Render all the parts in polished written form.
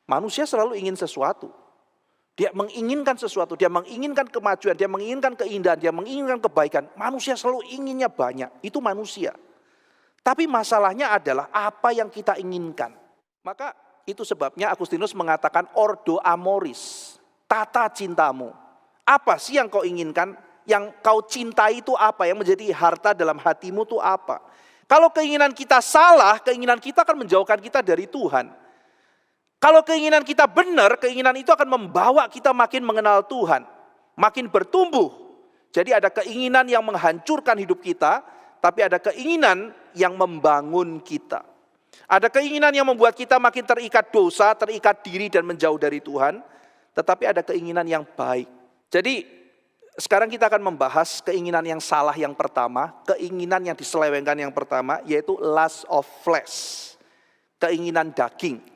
Manusia selalu ingin sesuatu. Dia menginginkan sesuatu, dia menginginkan kemajuan, dia menginginkan keindahan, dia menginginkan kebaikan. Manusia selalu inginnya banyak, itu manusia. Tapi masalahnya adalah apa yang kita inginkan. Maka itu sebabnya Agustinus mengatakan ordo amoris, tata cintamu. Apa sih yang kau inginkan? Yang kau cintai itu apa? Yang menjadi harta dalam hatimu itu apa? Kalau keinginan kita salah, keinginan kita akan menjauhkan kita dari Tuhan. Kalau keinginan kita benar, keinginan itu akan membawa kita makin mengenal Tuhan. Makin bertumbuh. Jadi ada keinginan yang menghancurkan hidup kita, tapi ada keinginan yang membangun kita. Ada keinginan yang membuat kita makin terikat dosa, terikat diri dan menjauh dari Tuhan. Tetapi ada keinginan yang baik. Jadi sekarang kita akan membahas keinginan yang salah yang pertama, keinginan yang diselewengkan yang pertama, yaitu lust of flesh. Keinginan daging.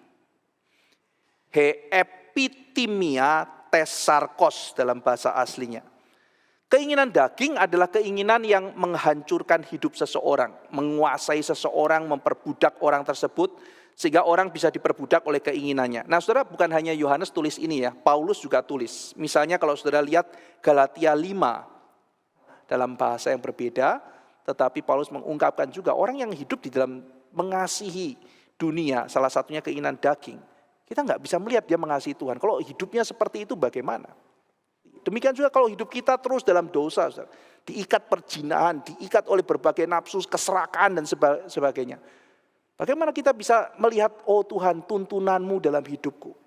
Epitimia tesarkos dalam bahasa aslinya. Keinginan daging adalah keinginan yang menghancurkan hidup seseorang, menguasai seseorang, memperbudak orang tersebut, sehingga orang bisa diperbudak oleh keinginannya. Nah saudara, bukan hanya Yohanes tulis ini ya, Paulus juga tulis. Misalnya kalau saudara lihat Galatia 5, dalam bahasa yang berbeda, tetapi Paulus mengungkapkan juga orang yang hidup di dalam mengasihi dunia, salah satunya keinginan daging. Kita nggak bisa melihat dia mengasihi Tuhan. Kalau hidupnya seperti itu bagaimana? Demikian juga kalau hidup kita terus dalam dosa, diikat perjinahan, diikat oleh berbagai nafsu, keserakaan dan sebagainya. Bagaimana kita bisa melihat, oh Tuhan, tuntunanmu dalam hidupku?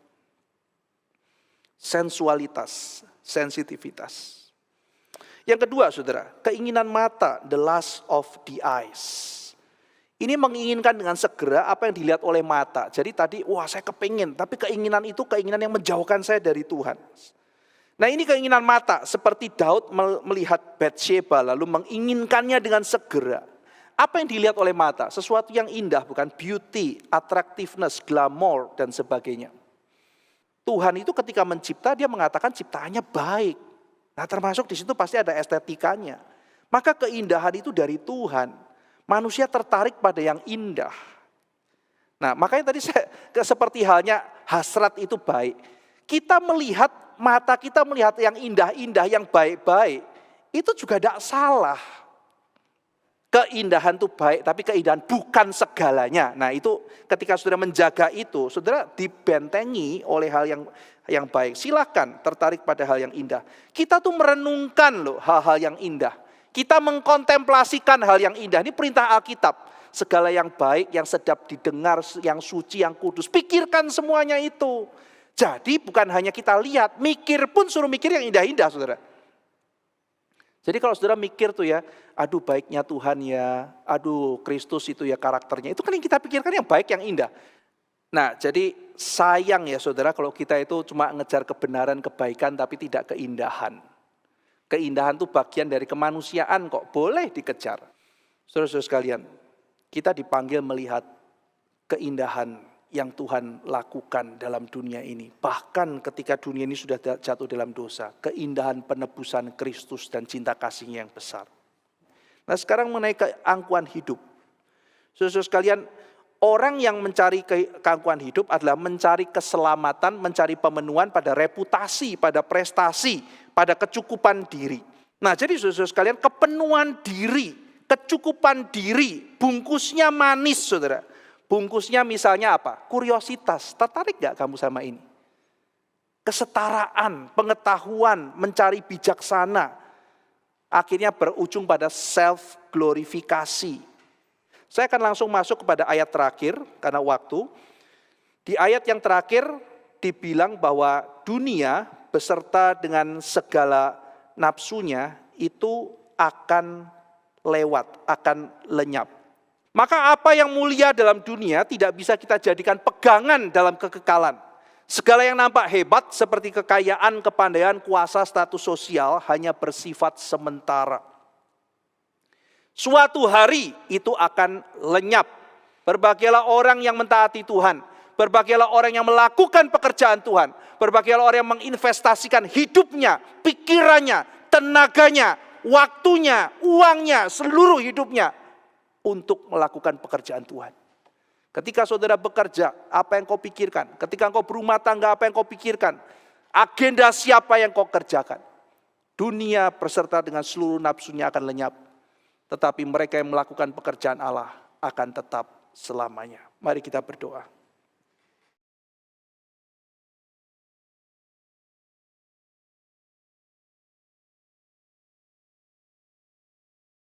Sensualitas, sensitivitas. Yang kedua saudara, keinginan mata, the lust of the eyes. Ini menginginkan dengan segera apa yang dilihat oleh mata. Jadi tadi, wah saya kepingin, tapi keinginan itu keinginan yang menjauhkan saya dari Tuhan. Nah ini keinginan mata, seperti Daud melihat Batsheba, lalu menginginkannya dengan segera. Apa yang dilihat oleh mata? Sesuatu yang indah, bukan? Beauty, attractiveness, glamour, dan sebagainya. Tuhan itu ketika mencipta, dia mengatakan ciptaannya baik. Nah termasuk di situ pasti ada estetikanya. Maka keindahan itu dari Tuhan. Manusia tertarik pada yang indah. Nah makanya tadi seperti halnya hasrat itu baik. Kita melihat, mata kita melihat yang indah-indah, yang baik-baik. Itu juga tidak salah. Keindahan itu baik, tapi keindahan bukan segalanya. Nah itu ketika saudara menjaga itu, saudara dibentengi oleh hal yang baik. Silakan tertarik pada hal yang indah. Kita tuh merenungkan loh hal-hal yang indah. Kita mengkontemplasikan hal yang indah. Ini perintah Alkitab. Segala yang baik, yang sedap didengar, yang suci, yang kudus. Pikirkan semuanya itu. Jadi bukan hanya kita lihat, mikir pun suruh mikir yang indah-indah saudara. Jadi kalau saudara mikir tuh ya, aduh baiknya Tuhan ya, aduh Kristus itu ya karakternya. Itu kan yang kita pikirkan yang baik, yang indah. Nah jadi sayang ya saudara kalau kita itu cuma ngejar kebenaran, kebaikan tapi tidak keindahan. Keindahan itu bagian dari kemanusiaan kok, boleh dikejar. Saudara-saudara sekalian, kita dipanggil melihat keindahan yang Tuhan lakukan dalam dunia ini. Bahkan ketika dunia ini sudah jatuh dalam dosa, keindahan penebusan Kristus dan cinta kasihnya yang besar. Nah sekarang mengenai keangkuhan hidup. Saudara-saudara sekalian, orang yang mencari keangkuhan hidup adalah mencari keselamatan, mencari pemenuhan pada reputasi, pada prestasi, pada kecukupan diri. Nah jadi saudara sekalian, kepenuhan diri, kecukupan diri, bungkusnya manis saudara. Bungkusnya misalnya apa? Kuriositas, tertarik gak kamu sama ini? Kesetaraan, pengetahuan, mencari bijaksana. Akhirnya berujung pada self-glorifikasi. Saya akan langsung masuk kepada ayat terakhir, karena waktu. Di ayat yang terakhir dibilang bahwa dunia beserta dengan segala nafsunya itu akan lewat, akan lenyap. Maka apa yang mulia dalam dunia tidak bisa kita jadikan pegangan dalam kekekalan. Segala yang nampak hebat seperti kekayaan, kepandaian, kuasa, status sosial hanya bersifat sementara. Suatu hari itu akan lenyap. Berbahagialah orang yang mentaati Tuhan. Berbahagialah orang yang melakukan pekerjaan Tuhan. Berbahagialah orang yang menginvestasikan hidupnya, pikirannya, tenaganya, waktunya, uangnya, seluruh hidupnya untuk melakukan pekerjaan Tuhan. Ketika saudara bekerja, apa yang kau pikirkan? Ketika engkau berumah tangga, apa yang kau pikirkan? Agenda siapa yang kau kerjakan? Dunia beserta dengan seluruh nafsunya akan lenyap. Tetapi mereka yang melakukan pekerjaan Allah akan tetap selamanya. Mari kita berdoa.